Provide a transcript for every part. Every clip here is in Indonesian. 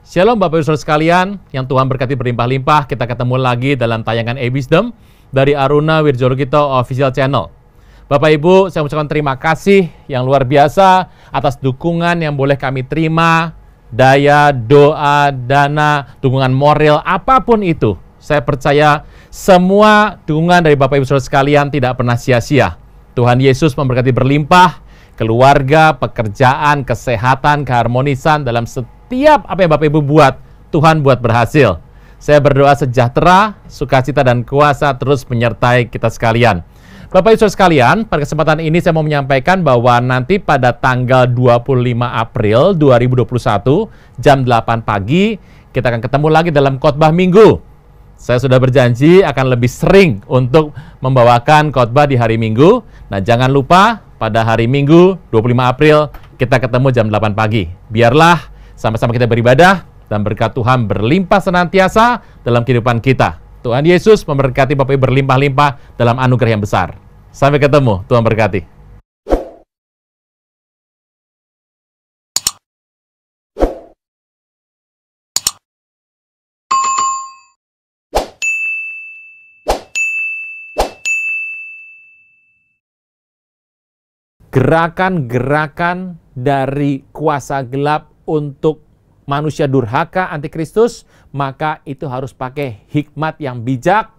Shalom Bapak Ibu Saudara sekalian, yang Tuhan berkati berlimpah-limpah. Kita ketemu lagi dalam tayangan E-Wisdom dari Aruna Wirjorogito Official Channel. Bapak Ibu, saya ucapkan terima kasih yang luar biasa atas dukungan yang boleh kami terima, daya, doa, dana, dukungan moral, apapun itu. Saya percaya semua dukungan dari Bapak Ibu Saudara sekalian tidak pernah sia-sia. Tuhan Yesus memberkati berlimpah, keluarga, pekerjaan, kesehatan, keharmonisan dalam setiap apa yang Bapak Ibu buat, Tuhan buat berhasil. Saya berdoa sejahtera, sukacita dan kuasa terus menyertai kita sekalian. Bapak Ibu Saudara sekalian, pada kesempatan ini saya mau menyampaikan bahwa nanti pada tanggal 25 April 2021 jam 8 pagi kita akan ketemu lagi dalam khotbah minggu. Saya sudah berjanji akan lebih sering untuk membawakan khotbah di hari Minggu. Nah, jangan lupa pada hari Minggu 25 April kita ketemu jam 8 pagi. Biarlah sama-sama kita beribadah dan berkat Tuhan berlimpah senantiasa dalam kehidupan kita. Tuhan Yesus memberkati Bapak Ibu berlimpah-limpah dalam anugerah yang besar. Sampai ketemu, Tuhan berkati. Gerakan-gerakan dari kuasa gelap untuk manusia durhaka antikristus, maka itu harus pakai hikmat yang bijak.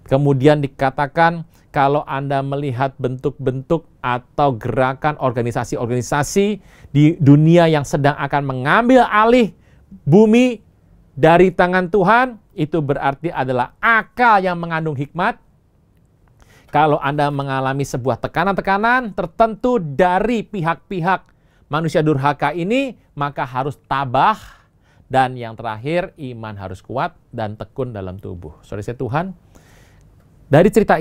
Kemudian dikatakan kalau Anda melihat bentuk-bentuk atau gerakan organisasi-organisasi di dunia yang sedang akan mengambil alih bumi dari tangan Tuhan, itu berarti adalah akal yang mengandung hikmat. Kalau Anda mengalami sebuah tekanan-tekanan tertentu dari pihak-pihak manusia durhaka ini, maka harus tabah. Dan yang terakhir, iman harus kuat dan tekun dalam tubuh. Saudara saya Tuhan, dari cerita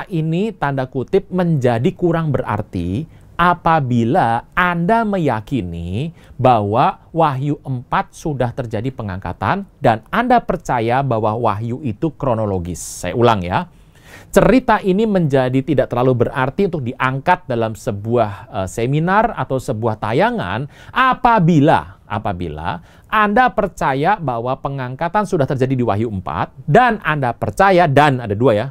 ini tanda kutip menjadi kurang berarti apabila Anda meyakini bahwa Wahyu 4 sudah terjadi pengangkatan dan Anda percaya bahwa Wahyu itu kronologis. Saya ulang ya. Cerita ini menjadi tidak terlalu berarti untuk diangkat dalam sebuah seminar atau sebuah tayangan apabila Anda percaya bahwa pengangkatan sudah terjadi di Wahyu 4 dan Anda percaya, dan ada dua ya,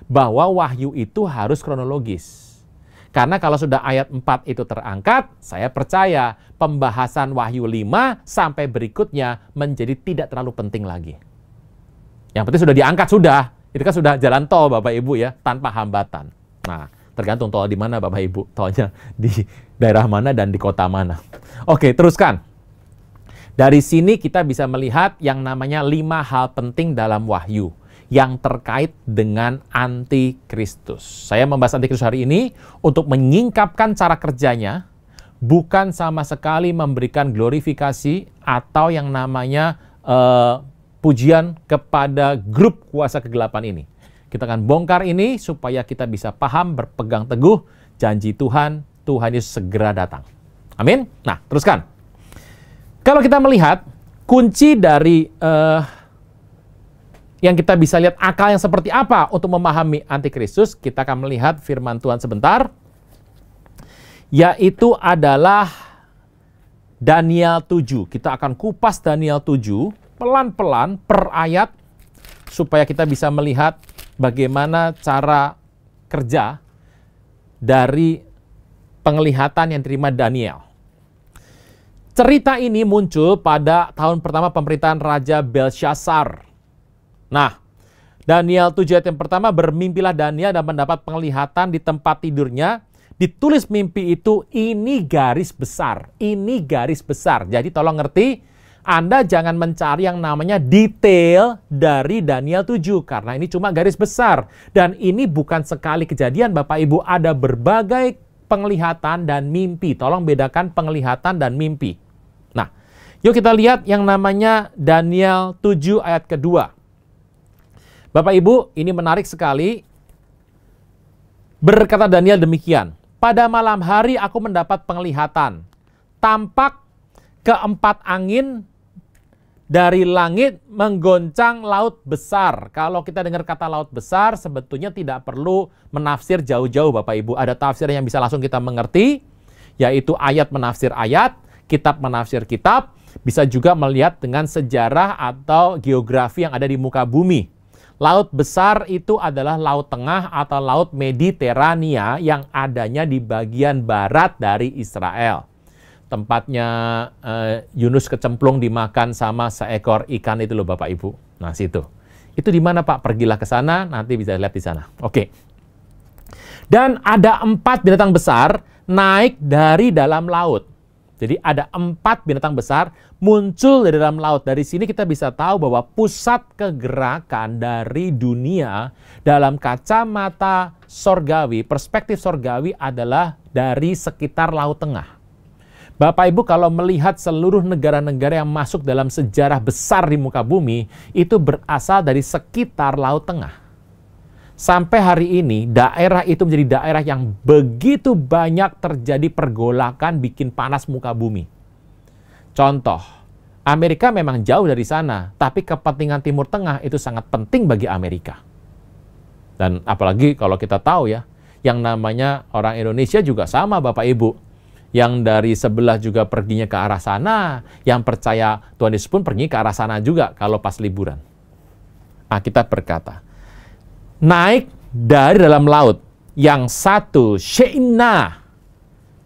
bahwa Wahyu itu harus kronologis. Karena kalau sudah ayat 4 itu terangkat, saya percaya pembahasan Wahyu 5 sampai berikutnya menjadi tidak terlalu penting lagi. Yang penting sudah diangkat, sudah. Itu kan sudah jalan tol Bapak Ibu ya, tanpa hambatan. Nah, tergantung tol di mana Bapak Ibu. Tolnya di daerah mana dan di kota mana. Oke, teruskan. Dari sini kita bisa melihat yang namanya 5 hal penting dalam Wahyu yang terkait dengan antikristus. Saya membahas antikristus hari ini untuk menyingkapkan cara kerjanya, bukan sama sekali memberikan glorifikasi atau yang namanya pujian kepada grup kuasa kegelapan ini. Kita akan bongkar ini supaya kita bisa paham, berpegang teguh janji Tuhan, Tuhan Yesus segera datang. Amin. Nah, teruskan. Kalau kita melihat kunci dari yang kita bisa lihat akal yang seperti apa untuk memahami antikristus, kita akan melihat firman Tuhan sebentar, yaitu adalah Daniel 7. Kita akan kupas Daniel 7 pelan-pelan per ayat supaya kita bisa melihat bagaimana cara kerja dari penglihatan yang diterima Daniel. Cerita ini muncul pada tahun pertama pemerintahan Raja Belshazzar. Nah, Daniel 7 ayat yang pertama, bermimpilah Daniel dan mendapat penglihatan di tempat tidurnya. Ditulis mimpi itu, ini garis besar. Ini garis besar. Jadi tolong ngerti, Anda jangan mencari yang namanya detail dari Daniel 7, karena ini cuma garis besar. Dan ini bukan sekali kejadian Bapak Ibu, ada berbagai penglihatan dan mimpi. Tolong bedakan penglihatan dan mimpi. Nah, yuk kita lihat yang namanya Daniel 7 ayat kedua. Bapak Ibu, ini menarik sekali. Berkata Daniel demikian, pada malam hari aku mendapat penglihatan. Tampak keempat angin dari langit menggoncang laut besar. Kalau kita dengar kata laut besar, sebetulnya tidak perlu menafsir jauh-jauh Bapak Ibu. Ada tafsir yang bisa langsung kita mengerti, yaitu ayat menafsir ayat. kitab menafsir kitab, bisa juga melihat dengan sejarah atau geografi yang ada di muka bumi. Laut besar itu adalah Laut Tengah atau Laut Mediterania yang adanya di bagian barat dari Israel. Tempatnya Yunus kecemplung dimakan sama seekor ikan itu loh Bapak Ibu. Nah situ. Itu di mana Pak? Pergilah ke sana, nanti bisa lihat di sana. Oke. Dan ada 4 binatang besar naik dari dalam laut. Jadi ada 4 binatang besar muncul dari dalam laut. Dari sini kita bisa tahu bahwa pusat kegerakan dari dunia dalam kacamata sorgawi, perspektif sorgawi adalah dari sekitar Laut Tengah. Bapak Ibu kalau melihat seluruh negara-negara yang masuk dalam sejarah besar di muka bumi, itu berasal dari sekitar Laut Tengah. Sampai hari ini, daerah itu menjadi daerah yang begitu banyak terjadi pergolakan bikin panas muka bumi. Contoh, Amerika memang jauh dari sana, tapi kepentingan Timur Tengah itu sangat penting bagi Amerika. Dan apalagi kalau kita tahu ya, yang namanya orang Indonesia juga sama Bapak Ibu. Yang dari sebelah juga perginya ke arah sana, yang percaya Tuhan Yesus pun pergi ke arah sana juga kalau pas liburan. Kita berkata, naik dari dalam laut, yang satu She'ina,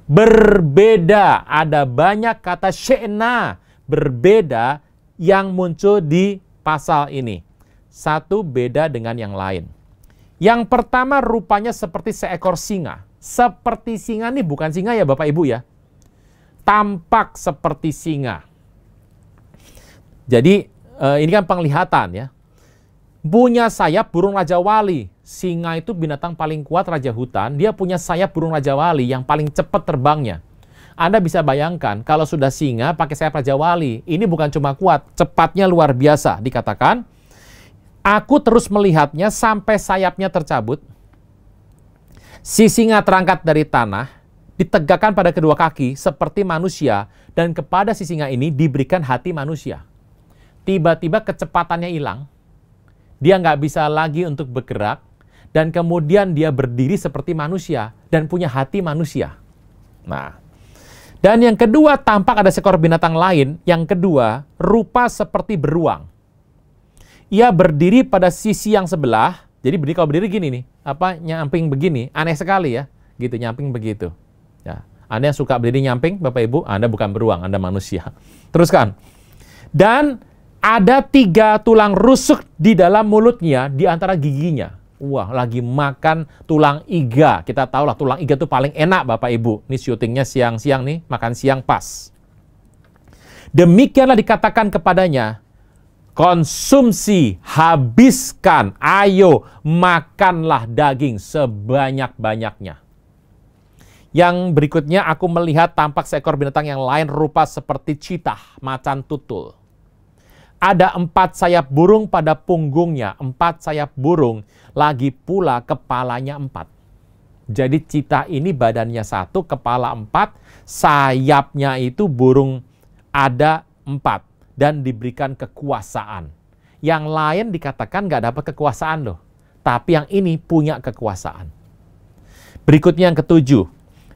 berbeda, ada banyak kata She'ina, berbeda yang muncul di pasal ini. Satu beda dengan yang lain. Yang pertama rupanya seperti seekor singa. Seperti singa nih, bukan singa ya Bapak Ibu ya. Tampak seperti singa. Jadi ini kan penglihatan ya. Punya sayap burung Raja Wali. Singa itu binatang paling kuat raja hutan. Dia punya sayap burung Raja Wali yang paling cepat terbangnya. Anda bisa bayangkan kalau sudah singa pakai sayap Raja Wali. Ini bukan cuma kuat, cepatnya luar biasa. Dikatakan, aku terus melihatnya sampai sayapnya tercabut. Si singa terangkat dari tanah, ditegakkan pada kedua kaki seperti manusia, dan kepada si singa ini diberikan hati manusia. Tiba-tiba kecepatannya hilang, dia nggak bisa lagi untuk bergerak, dan kemudian dia berdiri seperti manusia, dan punya hati manusia. Nah, dan yang kedua tampak ada seekor binatang lain, yang kedua rupa seperti beruang. Ia berdiri pada sisi yang sebelah, jadi kalau berdiri gini nih, nyamping begini, aneh sekali ya, gitu nyamping begitu. Ya, Anda yang suka berdiri nyamping, Bapak Ibu, Anda bukan beruang, Anda manusia. Teruskan. Dan ada 3 tulang rusuk di dalam mulutnya, di antara giginya. Wah, lagi makan tulang iga. Kita tahu lah tulang iga itu paling enak Bapak Ibu. Ini syutingnya siang-siang nih, makan siang pas. Demikianlah dikatakan kepadanya, konsumsi, habiskan, ayo makanlah daging sebanyak-banyaknya. Yang berikutnya aku melihat tampak seekor binatang yang lain rupa seperti citah, macan tutul. Ada 4 sayap burung pada punggungnya, 4 sayap burung, lagi pula kepalanya 4. Jadi citah ini badannya 1, kepala 4, sayapnya itu burung ada 4. Dan diberikan kekuasaan. Yang lain dikatakan nggak dapat kekuasaan loh. Tapi yang ini punya kekuasaan. Berikutnya yang ketujuh.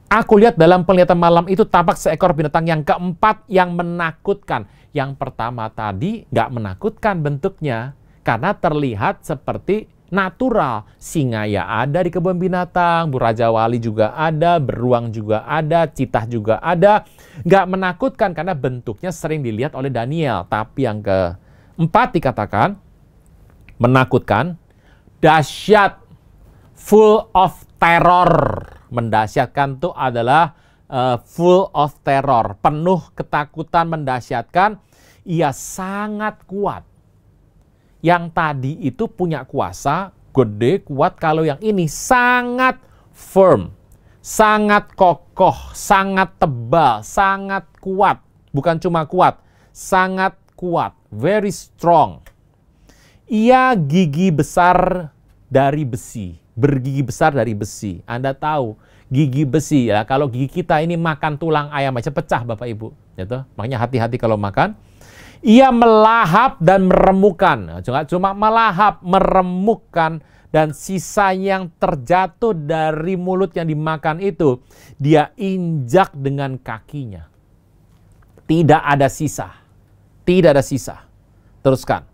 Aku lihat dalam penglihatan malam itu tampak seekor binatang yang keempat yang menakutkan. Yang pertama tadi nggak menakutkan bentuknya. Karena terlihat seperti natural. Singa ya ada di kebun binatang, burung Raja Wali juga ada, beruang juga ada, citah juga ada. Nggak menakutkan karena bentuknya sering dilihat oleh Daniel. Tapi yang keempat dikatakan menakutkan, dahsyat, full of terror. Mendahsyatkan itu adalah full of terror, penuh ketakutan, mendahsyatkan. Ia sangat kuat. Yang tadi itu punya kuasa, gede, kuat. Kalau yang ini sangat firm, sangat kokoh, sangat tebal, sangat kuat. Bukan cuma kuat, sangat kuat. Very strong. Ia gigi besar dari besi. Bergigi besar dari besi. Anda tahu, gigi besi ya. Kalau gigi kita ini makan tulang ayam aja pecah Bapak Ibu. Gitu. Makanya hati-hati kalau makan. Ia melahap dan meremukkan. Cuma melahap, meremukkan. Dan sisa yang terjatuh dari mulut yang dimakan itu, dia injak dengan kakinya. Tidak ada sisa. Tidak ada sisa. Teruskan.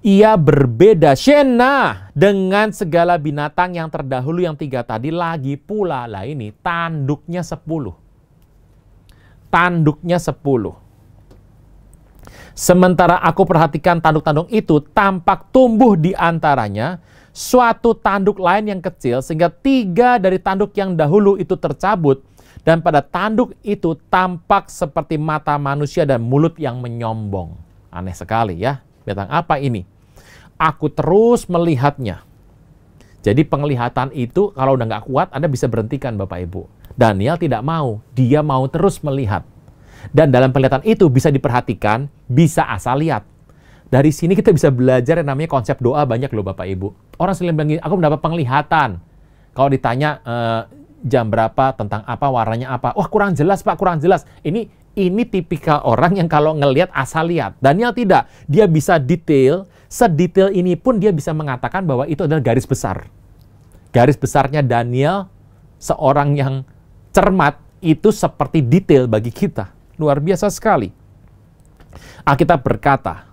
Ia berbeda Shena dengan segala binatang yang terdahulu yang 3 tadi, lagi pula lah ini tanduknya 10. Tanduknya 10. Sementara aku perhatikan tanduk-tanduk itu tampak tumbuh di antaranya suatu tanduk lain yang kecil, sehingga 3 dari tanduk yang dahulu itu tercabut, dan pada tanduk itu tampak seperti mata manusia dan mulut yang menyombong. Aneh sekali ya. Binatang apa ini? Aku terus melihatnya. Jadi penglihatan itu kalau udah nggak kuat, Anda bisa berhentikan Bapak Ibu. Daniel tidak mau. Dia mau terus melihat. Dan dalam penglihatan itu bisa diperhatikan, bisa asal lihat. Dari sini kita bisa belajar yang namanya konsep doa banyak loh Bapak Ibu. Orang sering bilang, aku mendapat penglihatan. Kalau ditanya jam berapa, tentang apa, warnanya apa. Wah kurang jelas Pak, kurang jelas. Ini tipikal orang yang kalau ngelihat asal lihat. Daniel tidak. Dia bisa detail. Sedetail ini pun dia bisa mengatakan bahwa itu adalah garis besar. Garis besarnya Daniel, seorang yang cermat, itu seperti detail bagi kita. Luar biasa sekali. Alkitab berkata,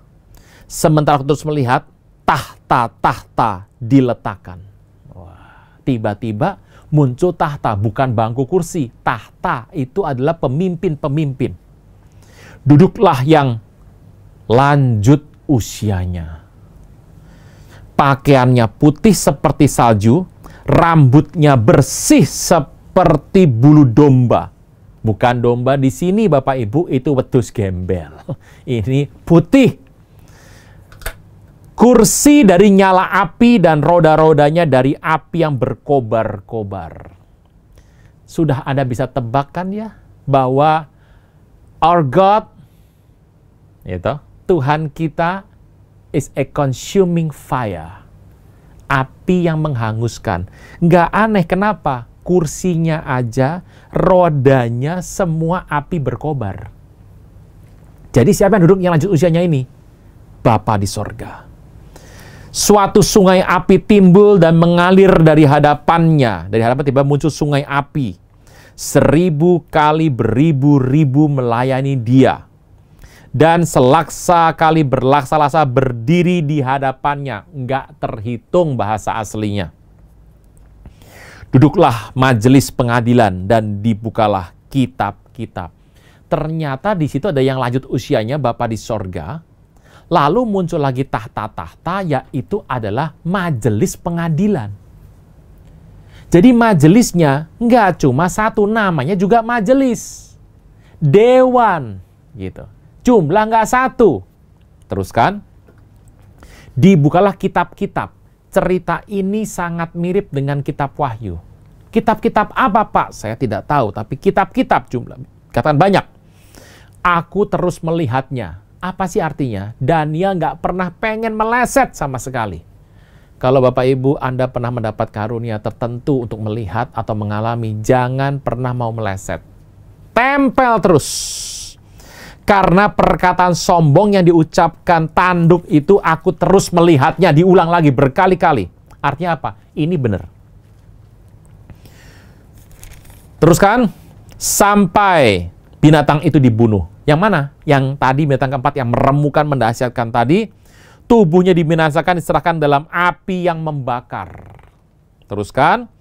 sementara aku terus melihat, tahta-tahta diletakkan. Wah, tiba-tiba muncul tahta, bukan bangku kursi. Tahta itu adalah pemimpin-pemimpin. Duduklah yang lanjut usianya. Pakaiannya putih seperti salju, rambutnya bersih seperti bulu domba. Bukan domba di sini Bapak Ibu, itu wedhus gembel. Ini putih. Kursi dari nyala api dan roda-rodanya dari api yang berkobar-kobar. Sudah Anda bisa tebak kan ya bahwa our God, itu Tuhan kita is a consuming fire. Api yang menghanguskan. Nggak aneh kenapa? Kursinya aja, rodanya semua api berkobar. Jadi siapa yang duduk yang lanjut usianya ini? Bapa di sorga. Suatu sungai api timbul dan mengalir dari hadapannya. Dari hadapan tiba muncul sungai api. 1000 kali beribu-ribu melayani dia. Dan selaksa kali berlaksa-laksa berdiri di hadapannya. Nggak terhitung bahasa aslinya. Duduklah majelis pengadilan dan dibukalah kitab-kitab. Ternyata di situ ada yang lanjut usianya Bapa di sorga. Lalu muncul lagi tahta-tahta, yaitu adalah majelis pengadilan. Jadi majelisnya nggak cuma satu, namanya juga majelis. Dewan, gitu. Jumlah nggak satu. Teruskan. Dibukalah kitab-kitab. Cerita ini sangat mirip dengan kitab Wahyu. Kitab-kitab apa Pak? Saya tidak tahu, tapi kitab-kitab jumlah. Katakan banyak. Aku terus melihatnya. Apa sih artinya? Daniel nggak pernah pengen meleset sama sekali. Kalau Bapak Ibu Anda pernah mendapat karunia tertentu untuk melihat atau mengalami, jangan pernah mau meleset. Tempel terus. Karena perkataan sombong yang diucapkan tanduk itu, aku terus melihatnya, diulang lagi berkali-kali. Artinya apa? Ini benar. Teruskan. Sampai binatang itu dibunuh. Yang mana? Yang tadi binatang keempat yang meremukan, mendahsyatkan tadi. Tubuhnya dibinasakan, diserahkan dalam api yang membakar. Teruskan.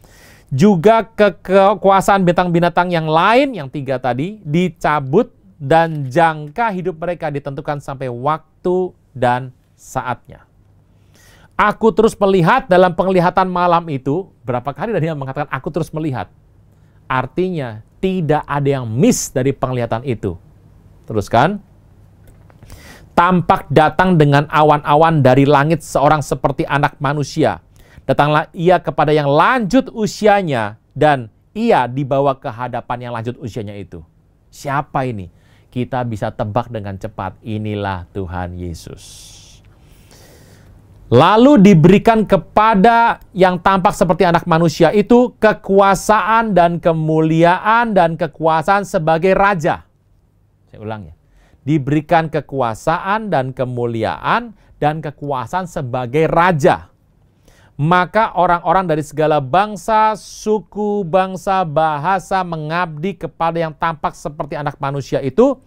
Juga kekuasaan binatang-binatang yang lain, yang 3 tadi, dicabut dan jangka hidup mereka ditentukan sampai waktu dan saatnya. Aku terus melihat dalam penglihatan malam itu. Berapa kali Daniel mengatakan aku terus melihat? Artinya tidak ada yang miss dari penglihatan itu. Teruskan. Tampak datang dengan awan-awan dari langit seorang seperti anak manusia. Datanglah ia kepada yang lanjut usianya dan ia dibawa ke hadapan yang lanjut usianya itu. Siapa ini? Kita bisa tebak dengan cepat. Inilah Tuhan Yesus. Lalu diberikan kepada yang tampak seperti anak manusia itu kekuasaan dan kemuliaan dan kekuasaan sebagai raja. Saya ulang ya. Diberikan kekuasaan dan kemuliaan dan kekuasaan sebagai raja. Maka orang-orang dari segala bangsa, suku, bangsa, bahasa mengabdi kepada yang tampak seperti anak manusia itu.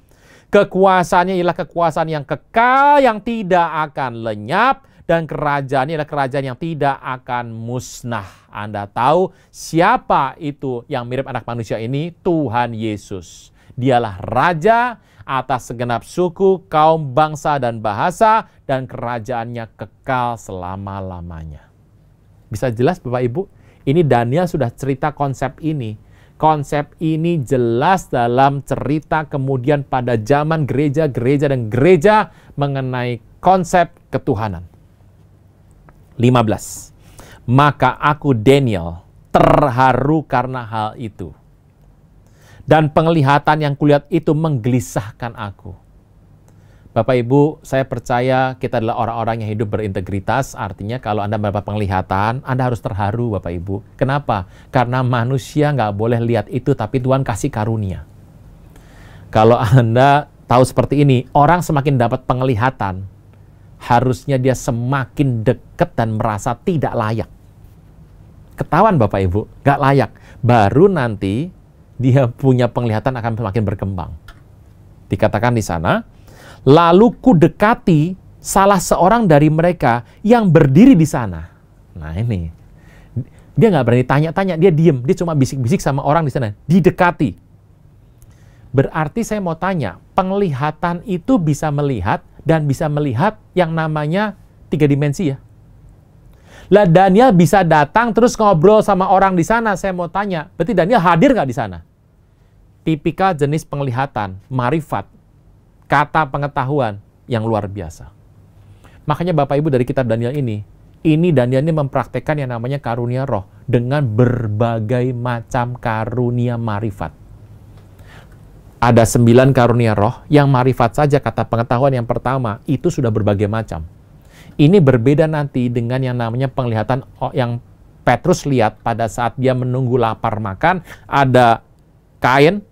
Kekuasaannya ialah kekuasaan yang kekal, yang tidak akan lenyap, dan kerajaannya adalah kerajaan yang tidak akan musnah. Anda tahu siapa itu yang mirip anak manusia ini? Tuhan Yesus. Dialah Raja atas segenap suku, kaum, bangsa, dan bahasa, dan kerajaannya kekal selama-lamanya. Bisa jelas Bapak Ibu? Ini Daniel sudah cerita konsep ini. Konsep ini jelas dalam cerita kemudian pada zaman gereja-gereja dan gereja mengenai konsep ketuhanan. 15. Maka aku Daniel terharu karena hal itu. Dan penglihatan yang kulihat itu menggelisahkan aku. Bapak Ibu, saya percaya kita adalah orang-orang yang hidup berintegritas. Artinya kalau Anda mendapat penglihatan, Anda harus terharu Bapak Ibu. Kenapa? Karena manusia nggak boleh lihat itu, tapi Tuhan kasih karunia. Kalau Anda tahu seperti ini, orang semakin dapat penglihatan, harusnya dia semakin dekat dan merasa tidak layak. Ketahuan Bapak Ibu, nggak layak. Baru nanti dia punya penglihatan akan semakin berkembang. Dikatakan di sana, lalu ku dekati salah seorang dari mereka yang berdiri di sana. Nah ini, dia nggak berani tanya-tanya, dia diem, dia cuma bisik-bisik sama orang di sana. Didekati. Berarti saya mau tanya, penglihatan itu bisa melihat dan bisa melihat yang namanya 3 dimensi ya. Lah Daniel bisa datang terus ngobrol sama orang di sana. Saya mau tanya, berarti Daniel hadir nggak di sana? Tipikal jenis penglihatan, marifat, kata pengetahuan yang luar biasa. Makanya Bapak Ibu dari kitab Daniel ini Daniel ini mempraktekkan yang namanya karunia roh dengan berbagai macam karunia marifat. Ada 9 karunia roh yang marifat saja kata pengetahuan yang pertama itu sudah berbagai macam. Ini berbeda nanti dengan yang namanya penglihatan yang Petrus lihat pada saat dia menunggu lapar makan, ada kain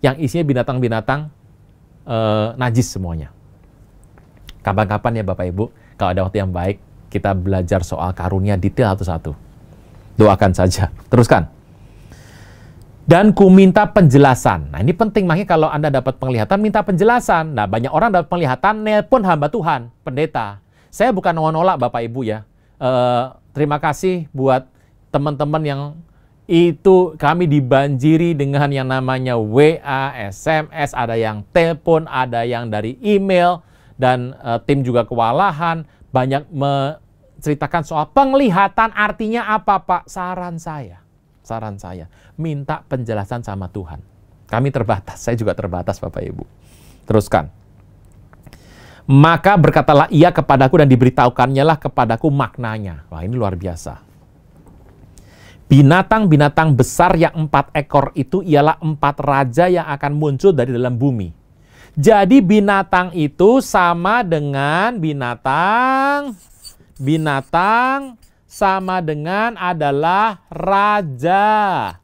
yang isinya binatang-binatang najis semuanya. Kapan-kapan ya Bapak Ibu, kalau ada waktu yang baik, kita belajar soal karunia detail satu-satu. Doakan saja. Teruskan. Dan ku minta penjelasan. Nah ini penting, makanya kalau Anda dapat penglihatan, minta penjelasan. Nah banyak orang dapat penglihatan, nelpon hamba Tuhan, pendeta. Saya bukan nolak Bapak Ibu ya. Terima kasih buat teman-teman yang itu kami dibanjiri dengan yang namanya WA, SMS, ada yang telepon, ada yang dari email, dan tim juga kewalahan, banyak menceritakan soal penglihatan artinya apa Pak? Saran saya, minta penjelasan sama Tuhan. Kami terbatas, saya juga terbatas Bapak Ibu. Teruskan. Maka berkatalah ia kepadaku dan diberitahukannya lah kepadaku maknanya. Wah ini luar biasa. Binatang-binatang besar yang 4 ekor itu ialah 4 raja yang akan muncul dari dalam bumi. Jadi binatang itu sama dengan binatang sama dengan adalah raja.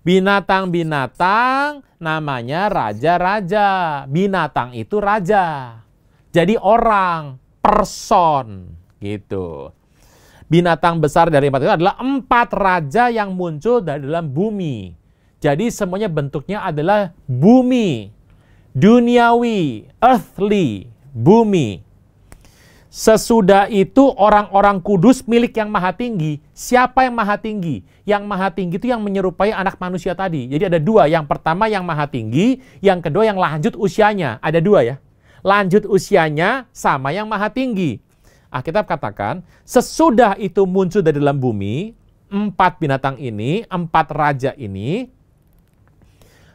Binatang-binatang namanya raja-raja. Binatang itu raja. Jadi orang, person, gitu. Binatang besar dari 4 itu adalah 4 raja yang muncul dari dalam bumi. Jadi semuanya bentuknya adalah bumi, duniawi, earthly, bumi. Sesudah itu orang-orang kudus milik yang maha tinggi. Siapa yang maha tinggi? Yang maha tinggi itu yang menyerupai anak manusia tadi. Jadi ada 2. Yang pertama yang maha tinggi, yang kedua yang lanjut usianya. Ada 2 ya. Lanjut usianya sama yang maha tinggi. Alkitab katakan, sesudah itu muncul dari dalam bumi, 4 binatang ini, 4 raja ini,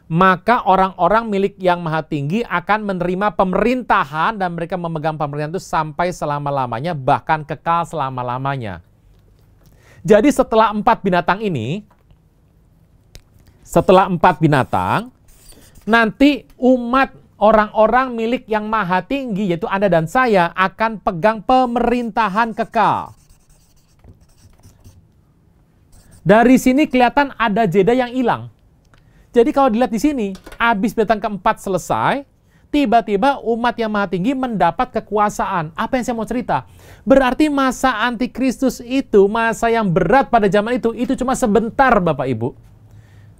maka orang-orang milik yang maha tinggi akan menerima pemerintahan dan mereka memegang pemerintahan itu sampai selama-lamanya, bahkan kekal selama-lamanya. Jadi setelah 4 binatang ini, nanti umat orang-orang milik yang maha tinggi, yaitu Anda dan saya, akan pegang pemerintahan kekal. Dari sini kelihatan ada jeda yang hilang. Jadi kalau dilihat di sini, habis binatang keempat selesai, tiba-tiba umat yang maha tinggi mendapat kekuasaan. Apa yang saya mau cerita? Berarti masa antikristus itu, masa yang berat pada zaman itu cuma sebentar Bapak Ibu.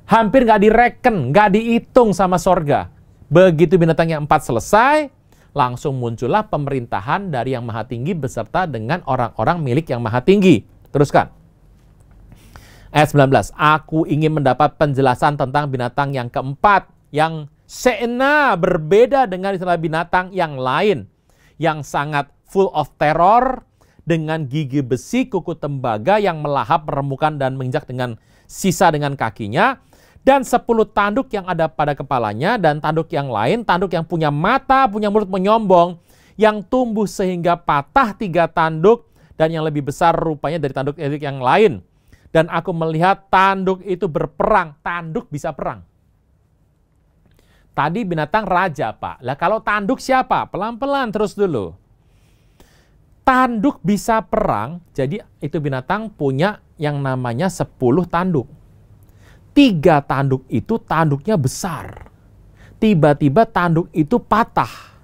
Hampir nggak direken, nggak dihitung sama sorga. Begitu binatang yang 4 selesai, langsung muncullah pemerintahan dari yang maha tinggi beserta dengan orang-orang milik yang maha tinggi. Teruskan. Ayat 19. Aku ingin mendapat penjelasan tentang binatang yang keempat, yang She'na, berbeda dengan istilah binatang yang lain, yang sangat full of terror, dengan gigi besi, kuku tembaga yang melahap, meremukan, dan menginjak dengan sisa dengan kakinya, dan 10 tanduk yang ada pada kepalanya, dan tanduk yang lain, tanduk yang punya mata, punya mulut menyombong, yang tumbuh sehingga patah 3 tanduk, dan yang lebih besar rupanya dari tanduk yang lain. Dan aku melihat tanduk itu berperang. Tanduk bisa perang. Tadi binatang raja, Pak. Lah kalau tanduk siapa? Pelan-pelan terus dulu. Tanduk bisa perang, jadi itu binatang punya yang namanya 10 tanduk. 3 tanduk itu tanduknya besar. Tiba-tiba tanduk itu patah.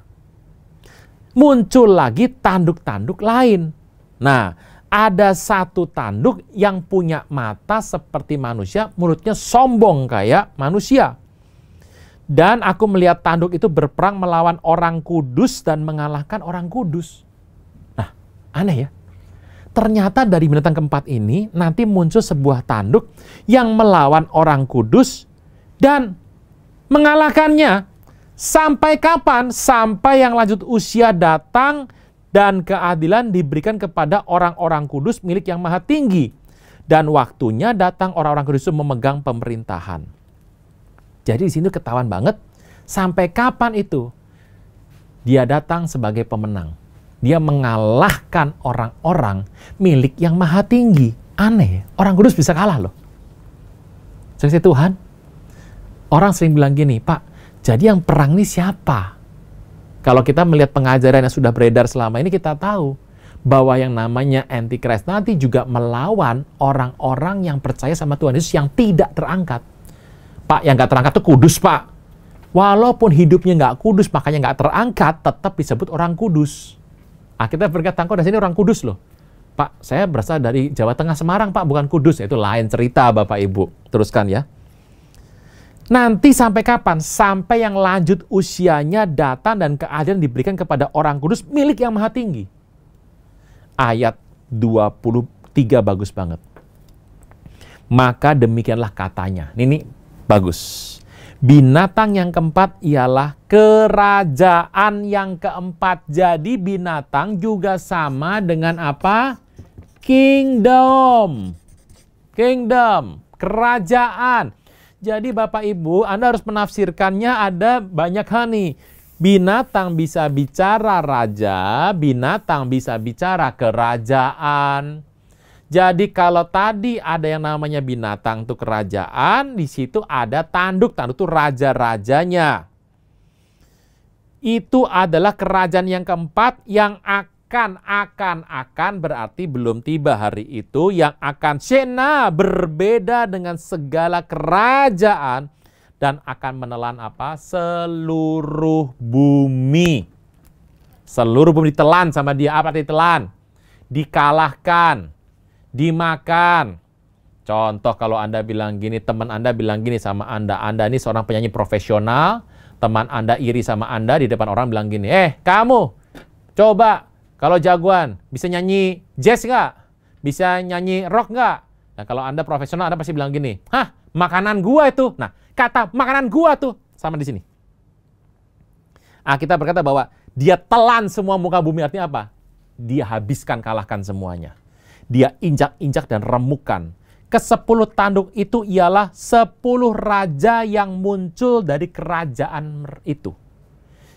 Muncul lagi tanduk-tanduk lain. Nah, ada 1 tanduk yang punya mata seperti manusia, mulutnya sombong kayak manusia. Dan aku melihat tanduk itu berperang melawan orang kudus dan mengalahkan orang kudus. Nah, aneh ya. Ternyata dari binatang keempat ini nanti muncul sebuah tanduk yang melawan orang kudus dan mengalahkannya. Sampai kapan? Sampai yang lanjut usia datang dan keadilan diberikan kepada orang-orang kudus milik yang maha tinggi. Dan waktunya datang orang-orang kudus itu memegang pemerintahan. Jadi di sini ketahuan banget sampai kapan itu dia datang sebagai pemenang. Dia mengalahkan orang-orang milik yang maha tinggi. Aneh, orang kudus bisa kalah loh. Saksi Tuhan, orang sering bilang gini, Pak, jadi yang perang ini siapa? Kalau kita melihat pengajaran yang sudah beredar selama ini, kita tahu bahwa yang namanya Antichrist nanti juga melawan orang-orang yang percaya sama Tuhan Yesus yang tidak terangkat. Pak, yang nggak terangkat itu kudus, Pak. Walaupun hidupnya nggak kudus, makanya nggak terangkat, tetap disebut orang kudus. Kita berkata, kok dari sini orang kudus loh. Pak, saya berasal dari Jawa Tengah, Semarang, Pak, bukan kudus. Itu lain cerita, Bapak Ibu. Teruskan ya. Nanti sampai kapan? Sampai yang lanjut usianya datang dan keadilan diberikan kepada orang kudus milik yang maha tinggi. Ayat 23 bagus banget. Maka demikianlah katanya. Ini bagus. Binatang yang keempat ialah kerajaan yang keempat. Jadi binatang juga sama dengan apa? Kingdom. Kingdom. Kerajaan. Jadi Bapak Ibu, Anda harus menafsirkannya ada banyak hal nih. Binatang bisa bicara raja, binatang bisa bicara kerajaan. Jadi kalau tadi ada yang namanya binatang itu kerajaan, di situ ada tanduk itu raja-rajanya. Itu adalah kerajaan yang keempat yang akan berarti belum tiba hari itu, yang akan She'na, berbeda dengan segala kerajaan dan akan menelan apa? Seluruh bumi. Seluruh bumi ditelan sama dia. Apa ditelan? Dikalahkan. Dimakan. Contoh kalau Anda bilang gini, teman Anda bilang gini sama Anda ini seorang penyanyi profesional, teman Anda iri sama Anda, di depan orang bilang gini, kamu, coba, kalau jagoan, bisa nyanyi jazz nggak? Bisa nyanyi rock nggak? Nah kalau Anda profesional, Anda pasti bilang gini, hah, makanan gua itu. Nah, kata makanan gua tuh, sama di sini. Kita berkata bahwa dia telan semua muka bumi, artinya apa? Dia habiskan, kalahkan semuanya. Dia injak-injak dan remukan. Ke-10 tanduk itu ialah 10 raja yang muncul dari kerajaan itu.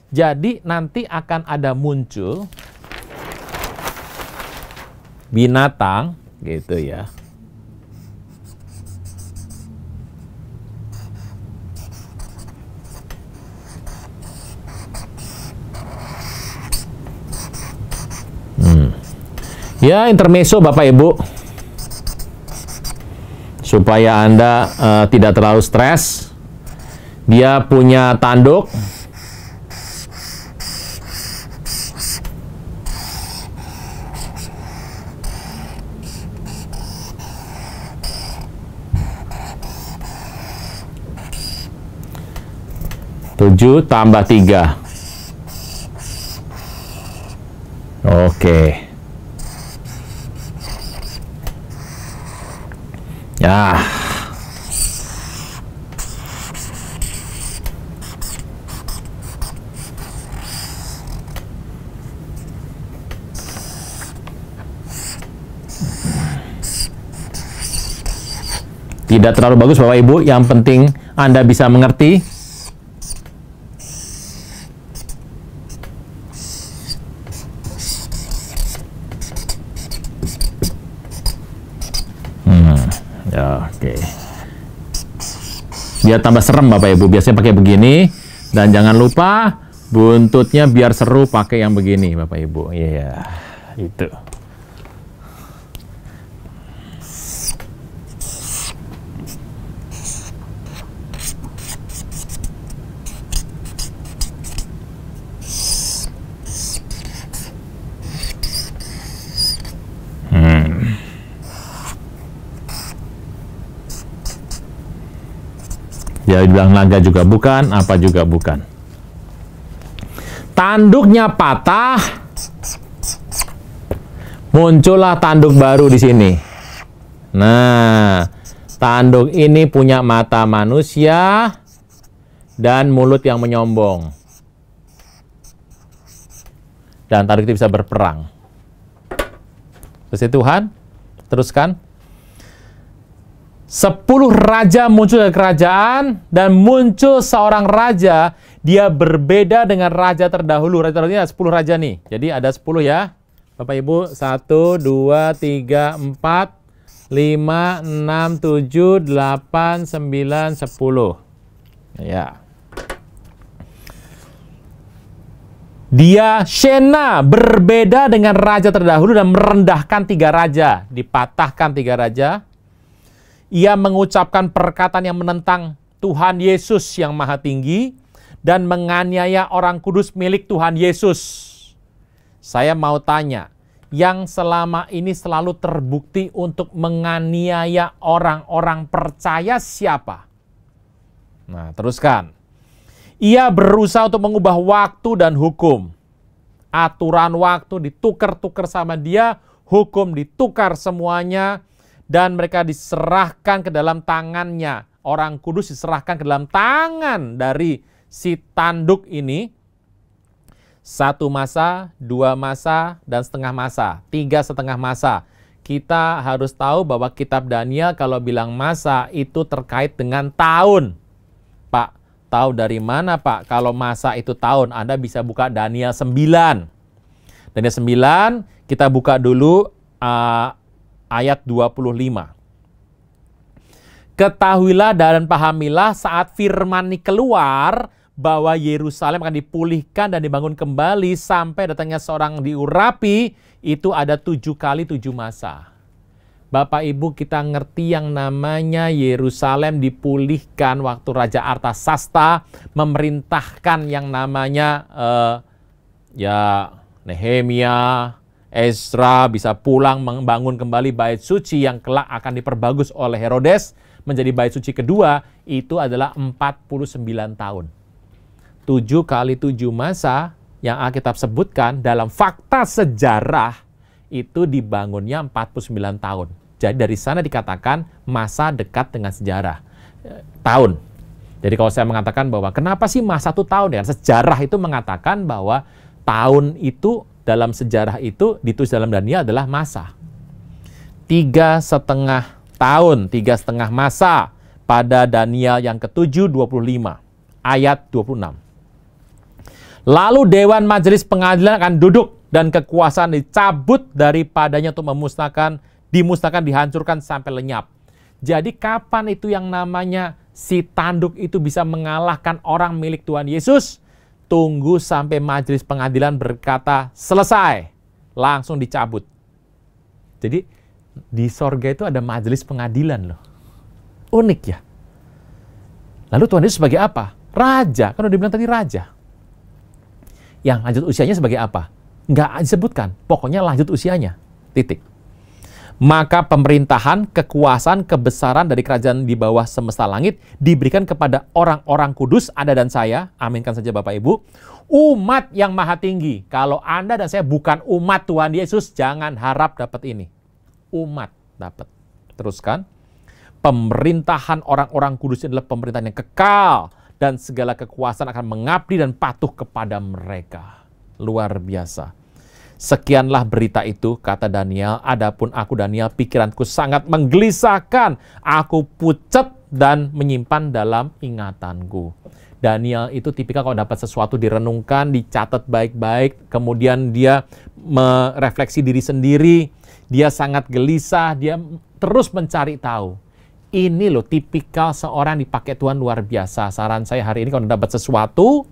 Jadi nanti akan ada muncul binatang gitu ya. Ya, intermezzo Bapak Ibu. Supaya Anda tidak terlalu stres. Dia punya tanduk. 7 tambah 3. Oke. Ya. Tidak terlalu bagus Bapak Ibu, yang penting Anda bisa mengerti. Ya, oke. Biar tambah serem Bapak Ibu, biasanya pakai begini. Dan jangan lupa buntutnya biar seru pakai yang begini Bapak Ibu. Iya, itu. Ya, bilang naga juga bukan, apa juga bukan. Tanduknya patah, muncullah tanduk baru di sini. Nah, tanduk ini punya mata manusia dan mulut yang menyombong. Dan tanduk itu bisa berperang. Terus Tuhan, teruskan. 10 raja muncul dari kerajaan, dan muncul seorang raja, dia berbeda dengan raja terdahulu. Raja terdahulu ini ada 10 raja nih. Jadi ada 10 ya. Bapak Ibu, 1, 2, 3, 4, 5, 6, 7, 8, 9, 10. Ya. Dia Shena berbeda dengan raja terdahulu dan merendahkan 3 raja. Dipatahkan 3 raja. Ia mengucapkan perkataan yang menentang Tuhan Yesus yang Maha Tinggi dan menganiaya orang kudus milik Tuhan Yesus. Saya mau tanya, yang selama ini selalu terbukti untuk menganiaya orang-orang percaya siapa? Nah, teruskan. Ia berusaha untuk mengubah waktu dan hukum. Aturan waktu ditukar-tukar sama dia, hukum ditukar semuanya, dan mereka diserahkan ke dalam tangannya. Orang kudus diserahkan ke dalam tangan dari si tanduk ini. 1 masa, 2 masa, dan setengah masa. 3,5 masa. Kita harus tahu bahwa kitab Daniel kalau bilang masa itu terkait dengan tahun. Pak, tahu dari mana Pak? Kalau masa itu tahun, Anda bisa buka Daniel 9. Daniel 9, kita buka dulu ayat 25. Ketahuilah dan pahamilah saat firman ini keluar bahwa Yerusalem akan dipulihkan dan dibangun kembali sampai datangnya seorang diurapi, itu ada 7 kali 7 masa. Bapak Ibu, kita ngerti yang namanya Yerusalem dipulihkan waktu Raja Artasasta memerintahkan yang namanya Nehemia, Ezra bisa pulang membangun kembali bait suci yang kelak akan diperbagus oleh Herodes menjadi bait suci kedua. Itu adalah 49 tahun. 7 kali 7 masa yang Alkitab sebutkan dalam fakta sejarah itu dibangunnya 49 tahun. Jadi dari sana dikatakan masa dekat dengan sejarah. Tahun. Jadi kalau saya mengatakan bahwa kenapa sih masa 1 tahun ya? Sejarah itu mengatakan bahwa tahun itu dalam sejarah itu ditulis dalam Daniel adalah masa. 3,5 tahun, 3,5 masa pada Daniel yang ke-7, 25, ayat 26. Lalu Dewan Majelis Pengadilan akan duduk dan kekuasaan dicabut daripadanya untuk dimusnahkan, dihancurkan sampai lenyap. Jadi kapan itu yang namanya si tanduk itu bisa mengalahkan orang milik Tuhan Yesus? Tunggu sampai majelis pengadilan berkata selesai, langsung dicabut. Jadi di sorga itu ada majelis pengadilan loh. Unik ya. Lalu Tuhan Yesus sebagai apa? Raja, kan udah dibilang tadi raja. Yang lanjut usianya sebagai apa? Nggak disebutkan, pokoknya lanjut usianya, titik. Maka pemerintahan, kekuasaan, kebesaran dari kerajaan di bawah semesta langit diberikan kepada orang-orang kudus, Anda dan saya. Aminkan saja Bapak Ibu. Umat yang maha tinggi. Kalau Anda dan saya bukan umat Tuhan Yesus, jangan harap dapat ini. Umat dapat. Teruskan. Pemerintahan orang-orang kudus adalah pemerintahan yang kekal. Dan segala kekuasaan akan mengabdi dan patuh kepada mereka. Luar biasa. Sekianlah berita itu, kata Daniel. Adapun aku Daniel, pikiranku sangat menggelisahkan. Aku pucat dan menyimpan dalam ingatanku. Daniel itu tipikal kalau dapat sesuatu direnungkan, dicatat baik-baik. Kemudian dia merefleksi diri sendiri. Dia sangat gelisah, dia terus mencari tahu. Ini loh tipikal seorang dipakai Tuhan luar biasa. Saran saya hari ini kalau dapat sesuatu,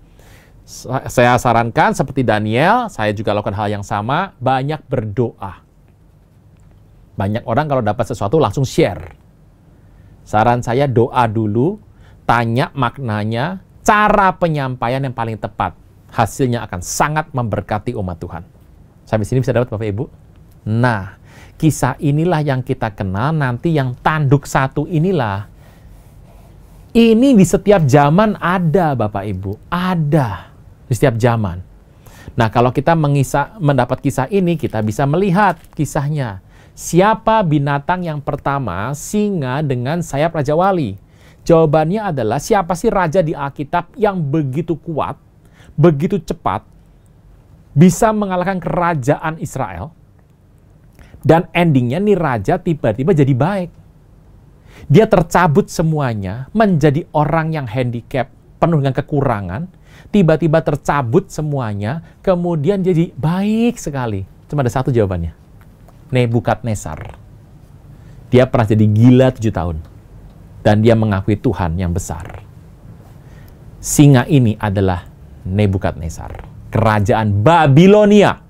saya sarankan seperti Daniel, saya juga lakukan hal yang sama, banyak berdoa. Banyak orang kalau dapat sesuatu langsung share. Saran saya doa dulu, tanya maknanya, cara penyampaian yang paling tepat. Hasilnya akan sangat memberkati umat Tuhan. Sampai sini bisa dapat Bapak Ibu? Nah, kisah inilah yang kita kenal, nanti yang tanduk satu inilah. Ini di setiap zaman ada Bapak Ibu, ada. Di setiap zaman. Nah, kalau kita mendapat kisah ini, kita bisa melihat kisahnya. Siapa binatang yang pertama? Singa dengan sayap Raja Wali. Jawabannya adalah siapa sih raja di Alkitab yang begitu kuat, begitu cepat, bisa mengalahkan kerajaan Israel, dan endingnya nih raja tiba-tiba jadi baik. Dia tercabut semuanya, menjadi orang yang handicap, penuh dengan kekurangan, tiba-tiba tercabut semuanya, kemudian jadi baik sekali. Cuma ada satu jawabannya. Nebukadnezar. Dia pernah jadi gila 7 tahun. Dan dia mengakui Tuhan yang besar. Singa ini adalah Nebukadnezar. Kerajaan Babilonia.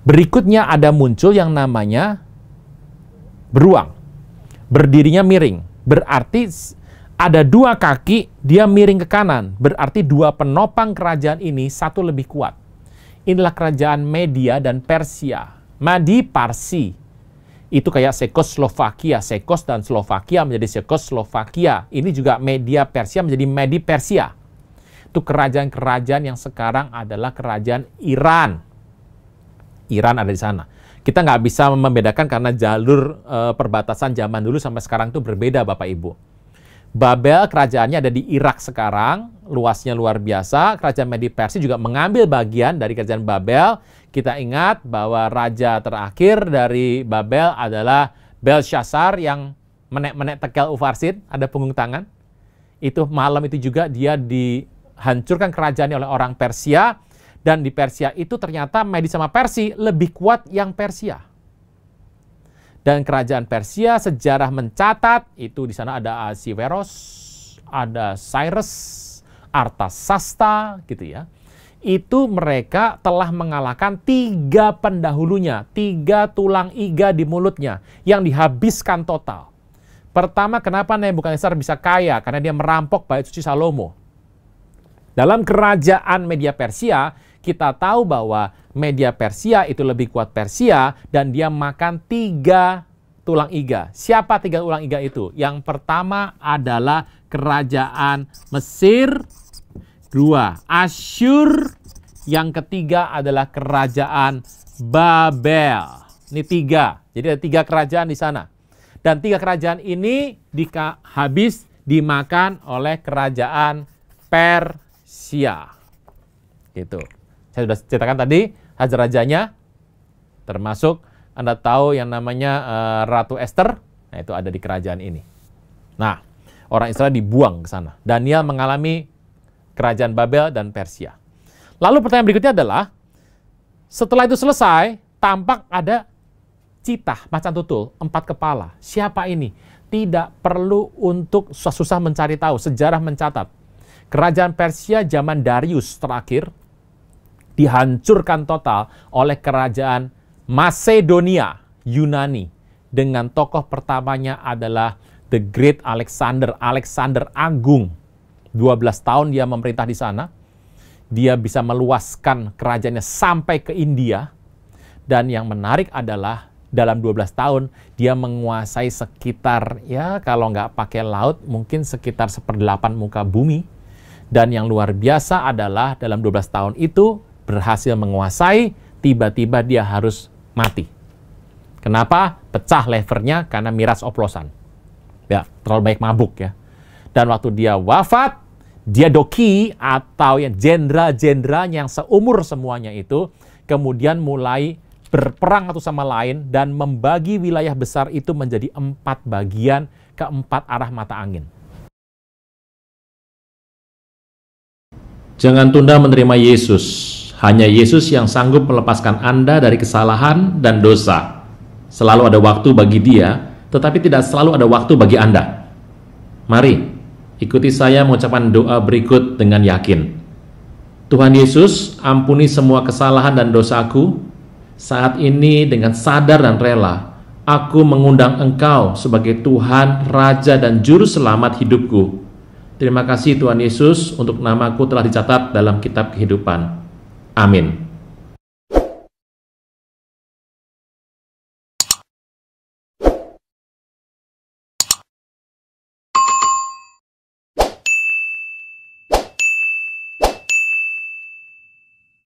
Berikutnya ada muncul yang namanya beruang. Berdirinya miring. Berarti ada 2 kaki, dia miring ke kanan. Berarti 2 penopang kerajaan ini, satu lebih kuat. Inilah kerajaan Media dan Persia. Madi Parsi. Itu kayak Sekoslovakia. Sekos dan Slovakia menjadi Sekoslovakia. Ini juga Media Persia menjadi Medi Persia. Itu kerajaan-kerajaan yang sekarang adalah kerajaan Iran. Iran ada di sana. Kita nggak bisa membedakan karena jalur perbatasan zaman dulu sampai sekarang itu berbeda Bapak Ibu. Babel kerajaannya ada di Irak sekarang, luasnya luar biasa. Kerajaan Medi Persia juga mengambil bagian dari kerajaan Babel. Kita ingat bahwa raja terakhir dari Babel adalah Belshazzar yang menek-menek tekel Ufarsin, ada punggung tangan. Itu malam itu juga dia dihancurkan kerajaannya oleh orang Persia. Dan di Persia itu ternyata Medi sama Persia lebih kuat yang Persia. Dan kerajaan Persia sejarah mencatat itu di sana ada Ahasveros, ada Cyrus, Artasasta gitu ya. Itu mereka telah mengalahkan 3 pendahulunya, 3 tulang iga di mulutnya yang dihabiskan total. Pertama, kenapa Nebukadnezar bisa kaya? Karena dia merampok bait suci Salomo. Dalam kerajaan Media Persia, kita tahu bahwa Media Persia itu lebih kuat Persia dan dia makan 3 tulang iga. Siapa 3 tulang iga itu? Yang pertama adalah kerajaan Mesir, 2 Asyur, yang ketiga adalah kerajaan Babel. Ini 3. Jadi ada 3 kerajaan di sana. Dan 3 kerajaan ini habis dimakan oleh kerajaan Persia. Gitu. Saya sudah ceritakan tadi, raja-rajanya, termasuk Anda tahu yang namanya Ratu Esther, nah itu ada di kerajaan ini. Nah, orang Israel dibuang ke sana. Daniel mengalami kerajaan Babel dan Persia. Lalu pertanyaan berikutnya adalah, setelah itu selesai, tampak ada citah, macan tutul, 4 kepala. Siapa ini? Tidak perlu untuk susah-susah mencari tahu, sejarah mencatat. Kerajaan Persia zaman Darius terakhir, dihancurkan total oleh kerajaan Macedonia, Yunani. Dengan tokoh pertamanya adalah The Great Alexander, Alexander Agung. 12 tahun dia memerintah di sana. Dia bisa meluaskan kerajaannya sampai ke India. Dan yang menarik adalah dalam 12 tahun, dia menguasai sekitar, ya kalau nggak pakai laut, mungkin sekitar 1/8 muka bumi. Dan yang luar biasa adalah dalam 12 tahun itu, berhasil menguasai, tiba-tiba dia harus mati. Kenapa? Pecah levernya karena miras oplosan. Ya, terlalu banyak mabuk ya. Dan waktu dia wafat, Diadochi atau yang jenderal-jenderalnya yang seumur semuanya itu kemudian mulai berperang satu sama lain dan membagi wilayah besar itu menjadi 4 bagian ke 4 arah mata angin. Jangan tunda menerima Yesus. Hanya Yesus yang sanggup melepaskan Anda dari kesalahan dan dosa. Selalu ada waktu bagi Dia, tetapi tidak selalu ada waktu bagi Anda. Mari ikuti saya mengucapkan doa berikut dengan yakin. Tuhan Yesus, ampuni semua kesalahan dan dosaku. Saat ini dengan sadar dan rela, aku mengundang Engkau sebagai Tuhan, Raja, dan Juru Selamat hidupku. Terima kasih Tuhan Yesus untuk namaku telah dicatat dalam kitab kehidupan. Amin.